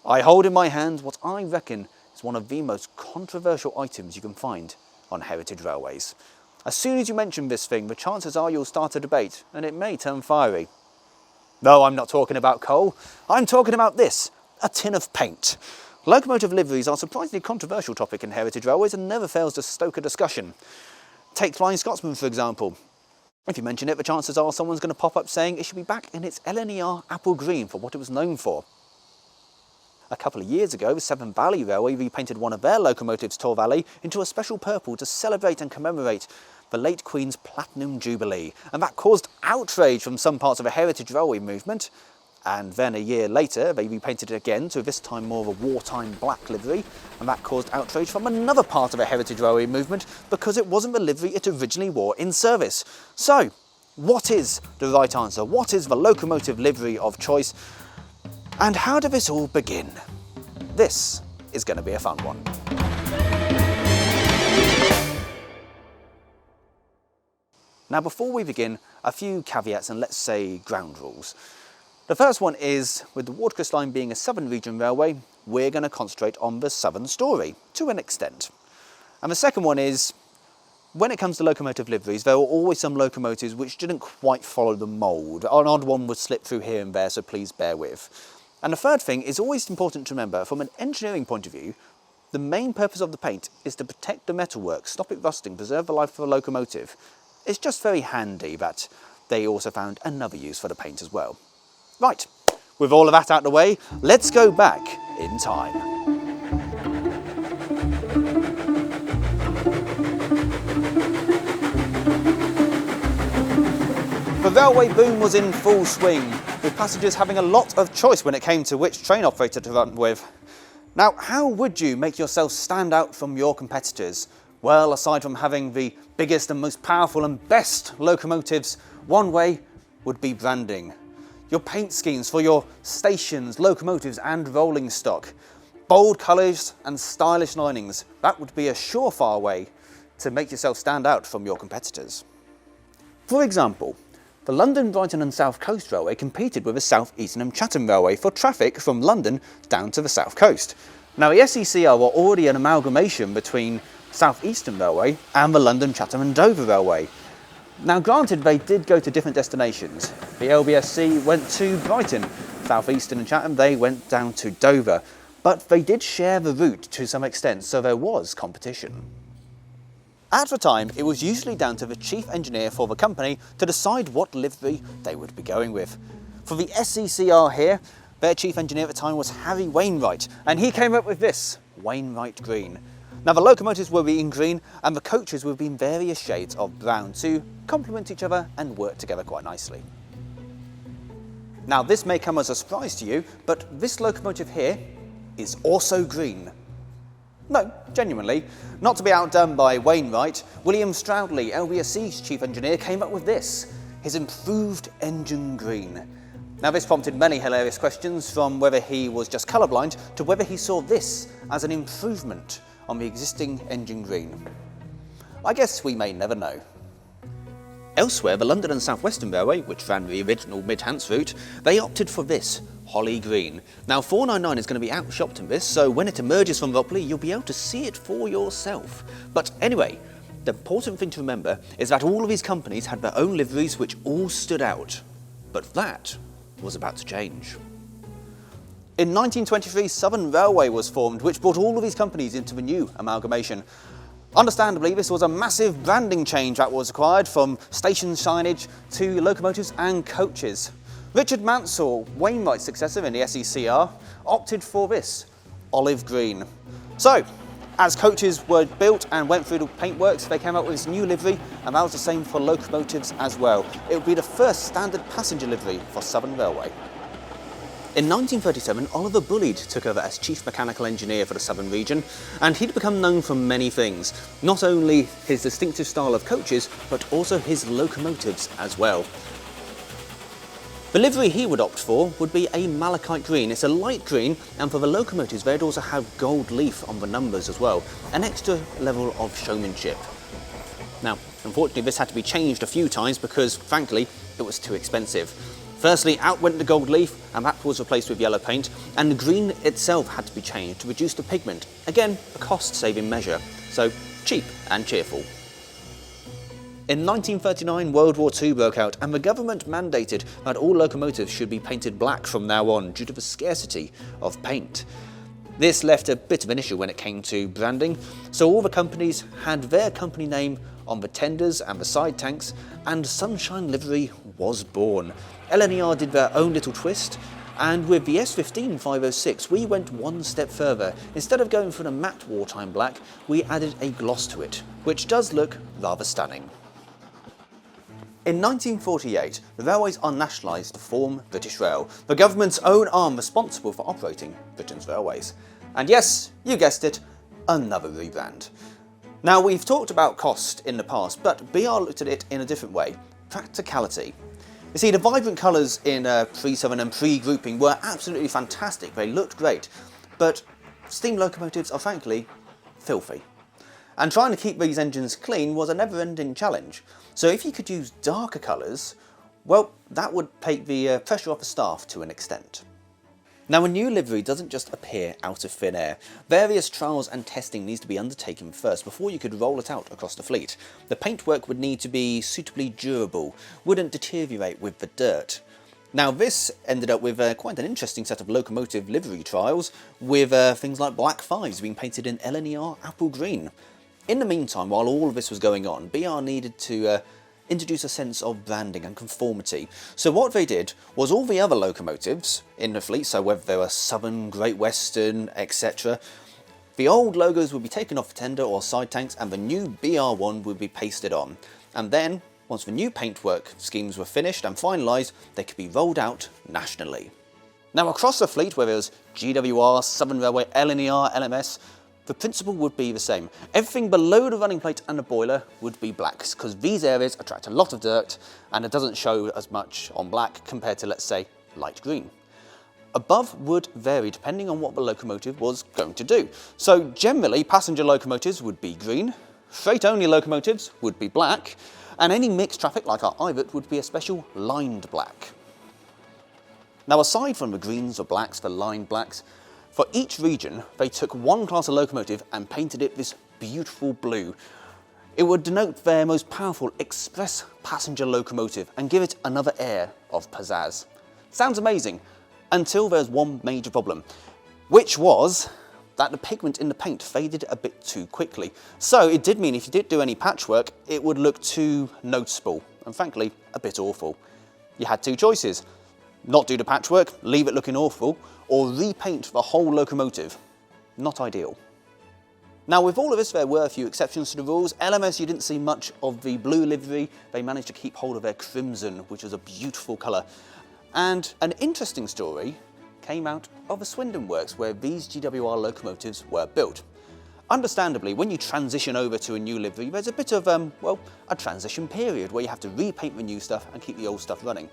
I hold in my hand what I reckon is one of the most controversial items you can find on heritage railways. As soon as you mention this thing, the chances are you'll start a debate, and it may turn fiery. No, I'm not talking about coal. I'm talking about this, a tin of paint. Locomotive liveries are a surprisingly controversial topic in heritage railways and never fails to stoke a discussion. Take Flying Scotsman, for example. If you mention it, the chances are someone's going to pop up saying it should be back in its LNER apple green for what it was known for. A couple of years ago, the Severn Valley Railway repainted one of their locomotives, Tor Valley, into a special purple to celebrate and commemorate the late Queen's Platinum Jubilee, and that caused outrage from some parts of the heritage railway movement. And then a year later, they repainted it again to this time more of a wartime black livery, and that caused outrage from another part of the heritage railway movement because it wasn't the livery it originally wore in service. So, what is the right answer? What is the locomotive livery of choice? And how did this all begin? This is going to be a fun one. Now, before we begin, a few caveats and let's say ground rules. The first one is, with the Watercress Line being a Southern Region railway, we're going to concentrate on the southern story, to an extent. And the second one is, when it comes to locomotive liveries, there were always some locomotives which didn't quite follow the mould. An odd one would slip through here and there, so please bear with. And the third thing is always important to remember, from an engineering point of view, the main purpose of the paint is to protect the metalwork, stop it rusting, preserve the life of the locomotive. It's just very handy that they also found another use for the paint as well. Right, with all of that out of the way, let's go back in time. The railway boom was in full swing, with passengers having a lot of choice when it came to which train operator to run with. Now, how would you make yourself stand out from your competitors? Well, aside from having the biggest and most powerful and best locomotives, one way would be branding. Your paint schemes for your stations, locomotives and rolling stock. Bold colours and stylish linings. That would be a surefire way to make yourself stand out from your competitors. For example, the London, Brighton and South Coast Railway competed with the South Eastern and Chatham Railway for traffic from London down to the South Coast. Now, the SECR were already an amalgamation between South Eastern Railway and the London, Chatham and Dover Railway. Now, granted, they did go to different destinations. The LBSC went to Brighton, South Eastern and Chatham, they went down to Dover. But they did share the route to some extent, so there was competition. At the time, it was usually down to the chief engineer for the company to decide what livery they would be going with. For the SECR here, their chief engineer at the time was Harry Wainwright, and he came up with this, Wainwright Green. Now, the locomotives will be in green and the coaches will be in various shades of brown to complement each other and work together quite nicely. Now, this may come as a surprise to you, but this locomotive here is also green. No, genuinely. Not to be outdone by Wainwright, William Stroudley, LBSC's chief engineer, came up with this, his improved engine green. Now, this prompted many hilarious questions, from whether he was just colourblind to whether he saw this as an improvement on the existing engine green. I guess we may never know. Elsewhere, the London and South Western Railway, which ran the original Mid-Hants route, they opted for this, Holly Green. Now, 499 is going to be outshopped in this, so when it emerges from Ropley, you'll be able to see it for yourself. But anyway, the important thing to remember is that all of these companies had their own liveries which all stood out. But that was about to change. In 1923, Southern Railway was formed, which brought all of these companies into the new amalgamation. Understandably, this was a massive branding change that was required, from station signage to locomotives and coaches. Richard Mansell, Wainwright's successor in the SECR, opted for this, olive green. So, as coaches were built and went through the paintworks, they came up with this new livery, and that was the same for locomotives as well. It would be the first standard passenger livery for Southern Railway. In 1937, Oliver Bulleid took over as Chief Mechanical Engineer for the Southern region, and he'd become known for many things. Not only his distinctive style of coaches, but also his locomotives as well. The livery he would opt for would be a malachite green. It's a light green, and for the locomotives they'd also have gold leaf on the numbers as well, an extra level of showmanship. Now, unfortunately this had to be changed a few times because, frankly, it was too expensive. Firstly, out went the gold leaf, and that was replaced with yellow paint, and the green itself had to be changed to reduce the pigment. Again, a cost-saving measure, so cheap and cheerful. In 1939, World War II broke out, and the government mandated that all locomotives should be painted black from now on due to the scarcity of paint. This left a bit of an issue when it came to branding, so all the companies had their company name on the tenders and the side tanks, and Sunshine Livery was born. LNER did their own little twist, and with the S15-506 we went one step further. Instead of going for the matte wartime black, we added a gloss to it, which does look rather stunning. In 1948, the railways are nationalised to form British Rail, the government's own arm responsible for operating Britain's railways. And yes, you guessed it, another rebrand. Now, we've talked about cost in the past, but BR looked at it in a different way: practicality. You see, the vibrant colours in pre-7 and pre-grouping were absolutely fantastic, they looked great, but steam locomotives are frankly filthy. And trying to keep these engines clean was a never-ending challenge. So if you could use darker colours, well, that would take the pressure off the staff to an extent. Now, a new livery doesn't just appear out of thin air. Various trials and testing needs to be undertaken first before you could roll it out across the fleet. The paintwork would need to be suitably durable, wouldn't deteriorate with the dirt. Now, this ended up with quite an interesting set of locomotive livery trials, with things like Black 5s being painted in LNER apple green. In the meantime, while all of this was going on, BR needed to introduce a sense of branding and conformity. So what they did was all the other locomotives in the fleet, so whether they were Southern, Great Western, etc., the old logos would be taken off the tender or side tanks, and the new BR1 would be pasted on. And then, once the new paintwork schemes were finished and finalised, they could be rolled out nationally. Now, across the fleet, whether it was GWR, Southern Railway, LNER, LMS, the principle would be the same. Everything below the running plate and the boiler would be black, because these areas attract a lot of dirt and it doesn't show as much on black compared to, let's say, light green. Above would vary depending on what the locomotive was going to do. So generally, passenger locomotives would be green, freight-only locomotives would be black, and any mixed traffic like our IVET would be a special lined black. Now, aside from the greens or blacks, the lined blacks, for each region, they took one class of locomotive and painted it this beautiful blue. It would denote their most powerful express passenger locomotive and give it another air of pizzazz. Sounds amazing, until there's one major problem, which was that the pigment in the paint faded a bit too quickly. So it did mean if you did do any patchwork, it would look too noticeable and frankly, a bit awful. You had two choices: not do the patchwork, leave it looking awful, or repaint the whole locomotive. Not ideal. Now, with all of this, there were a few exceptions to the rules. LMS, you didn't see much of the blue livery. They managed to keep hold of their crimson, which was a beautiful colour. And an interesting story came out of the Swindon works, where these GWR locomotives were built. Understandably, when you transition over to a new livery, there's a bit of, well, a transition period where you have to repaint the new stuff and keep the old stuff running.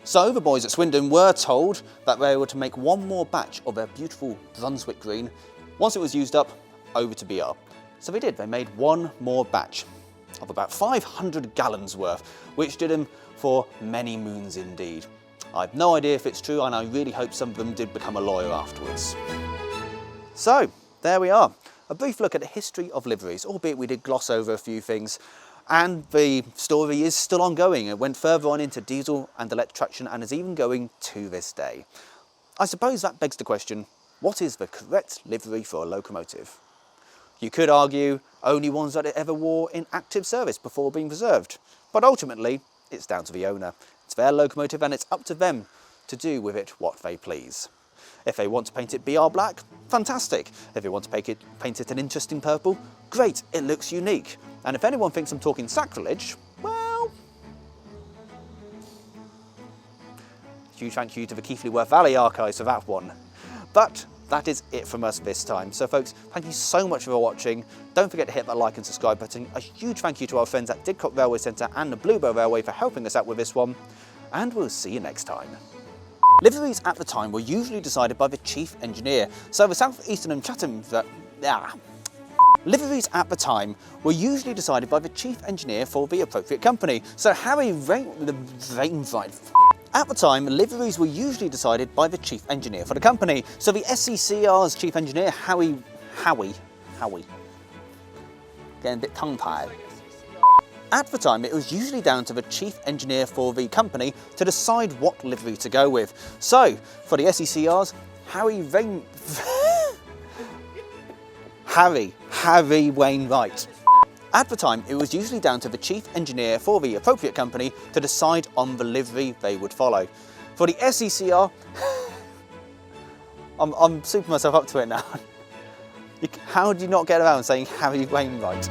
So the boys at Swindon were told that they were to make one more batch of their beautiful Brunswick green. Once it was used up, over to BR. So they did, they made one more batch of about 500 gallons worth, which did them for many moons indeed. I've no idea if it's true, and I really hope some of them did become a lawyer afterwards. So, there we are. A brief look at the history of liveries, albeit we did gloss over a few things. And the story is still ongoing. It went further on into diesel and electric traction and is even going to this day. I suppose that begs the question, what is the correct livery for a locomotive? You could argue only ones that it ever wore in active service before being preserved. But ultimately, it's down to the owner. It's their locomotive and it's up to them to do with it what they please. If they want to paint it BR black, fantastic. If they want to paint it an interesting purple, great, it looks unique. And if anyone thinks I'm talking sacrilege, well, huge thank you to the Keighley-Worth Valley Archives for that one. But that is it from us this time. So folks, thank you so much for watching. Don't forget to hit that like and subscribe button. A huge thank you to our friends at Didcot Railway Centre and the Bluebell Railway for helping us out with this one. And we'll see you next time. Liveries at the time were usually decided by the chief engineer. So the South Eastern and Chatham... Liveries at the time were usually decided by the chief engineer for the appropriate company. So Harry At the time, liveries were usually decided by the chief engineer for the company. So the SECR's chief engineer, Howie, getting a bit tongue-tied. At the time, it was usually down to the chief engineer for the company to decide what livery to go with. So, for the SECRs, Harry Wainwright. At the time, it was usually down to the chief engineer for the appropriate company to decide on the livery they would follow. For the SECR, I'm souping myself up to it now. How do you not get around saying Harry Wainwright?